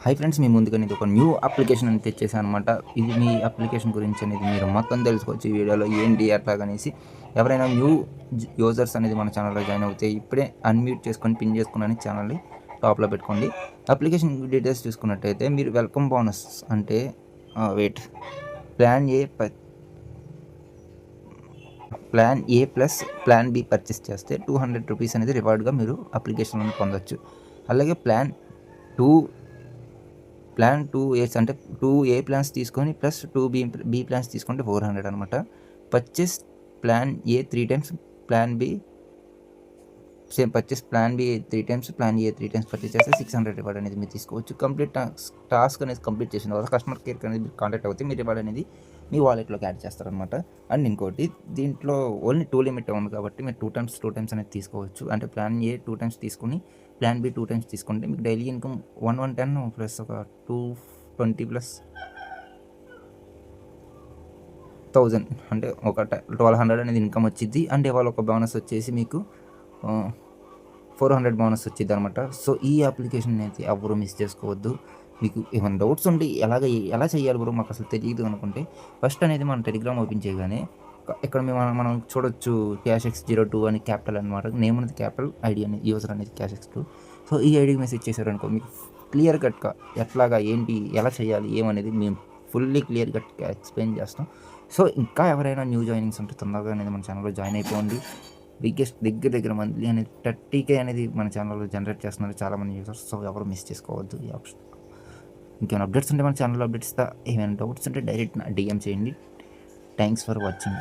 Hi friends, మీ ముందుగా నేను ఒక న్యూ అప్లికేషన్ అని తెచ్చేసాను అనమాట. ఇది మీ అప్లికేషన్ గురించి అనేది మీరు మొత్తం తెలుసుకోవచ్చు ఈ వీడియోలో, ఏంటి అట్లాగనేసి. ఎవరైనా న్యూ యూజర్స్ అనేది మన ఛానల్లో జాయిన్ అవుతే ఇప్పుడే అన్మ్యూట్ చేసుకొని పిన్ చేసుకుని ఛానల్ని టాప్లో పెట్టుకోండి. అప్లికేషన్ డీటెయిల్స్ చూసుకున్నట్టయితే మీరు వెల్కమ్ బోనస్ అంటే plan A plus plan B purchase చేస్తే 200 రూపీస్ అనేది రివార్డ్గా మీరు అప్లికేషన్లో పొందొచ్చు. అలాగే ప్లాన్ 2 ఇయర్స్ అంటే 2A ప్లాన్స్ తీసుకొని ప్లస్ 2B ప్లాన్స్ తీసుకుంటే 400 అనమాట. Purchase plan A 3 times, plan B same purchase plan B 3 times, plan A 3 times purchase చేస్తే 600 రివార్డ్ అనేది మీరు తీసుకోవచ్చు. టాస్క్ అనేది కంప్లీట్ చేసిన తర్వాత కస్టమర్ కేర్ అనేది మీరు కాంటాక్ట్ అవుతే మీ రివార్డ్ అనేది మీ వాలెట్లోకి యాడ్ చేస్తారనమాట. అండ్ ఇంకోటి, దీంట్లో ఓన్లీ 2 లిమిట్ ఉంది కాబట్టి మీరు 2 టైమ్స్ అనేది తీసుకోవచ్చు. అంటే ప్లాన్ ఏ 2 టైమ్స్ తీసుకుని ప్లాన్ బి 2 టైమ్స్ తీసుకుంటే మీకు డైలీ ఇన్కమ్ 110 ప్లస్ ఒక 220 ప్లస్ 1000 అంటే ఒక 1200 అనేది ఇన్కమ్ వచ్చింది. అండ్ ఇవాళ ఒక బోనస్ వచ్చేసి మీకు 400 బోనస్ వచ్చింది అనమాట. సో ఈ అప్లికేషన్ అయితే ఎవరు మిస్ చేసుకోవద్దు. మీకు ఏమైనా డౌట్స్ ఉంటే ఎలా చేయాలి బ్రో మాకు అసలు తెలియదు అనుకుంటే, ఫస్ట్ అనేది మనం టెలిగ్రామ్ ఓపెన్ చేయగానే ఇక్కడ మనం చూడొచ్చు CashX02 అని క్యాపిటల్ అనమాట. నేమ్ అనేది క్యాపిటల్, ఐడి అనేది యూజర్ అనేది CashX2. సో ఈ ఐడికి మెసేజ్ చేశారనుకో మీకు క్లియర్ కట్గా ఎట్లాగా ఏంటి ఎలా చేయాలి ఏమనేది మేము ఫుల్లీ క్లియర్ కట్గా ఎక్స్ప్లెయిన్ చేస్తాం. సో ఇంకా ఎవరైనా న్యూ జాయినింగ్స్ ఉంటే తొందరగా అనేది మన ఛానల్లో జాయిన్ అయిపోండి. దగ్గర మంత్లీ అనేది 30K అనేది మన ఛానల్లో జనరేట్ చేస్తున్నారు చాలామంది యూజర్స్. సో ఎవరు మిస్ చేసుకోవద్దు ఈ ఆప్షన్. ఇంకేమైనా అప్డేట్స్ ఉంటే మన ఛానల్లో అప్డేట్స్ ఇస్తా. ఏమైనా డౌట్స్ ఉంటే డైరెక్ట్ డిఎం చేయండి. Thanks for watching.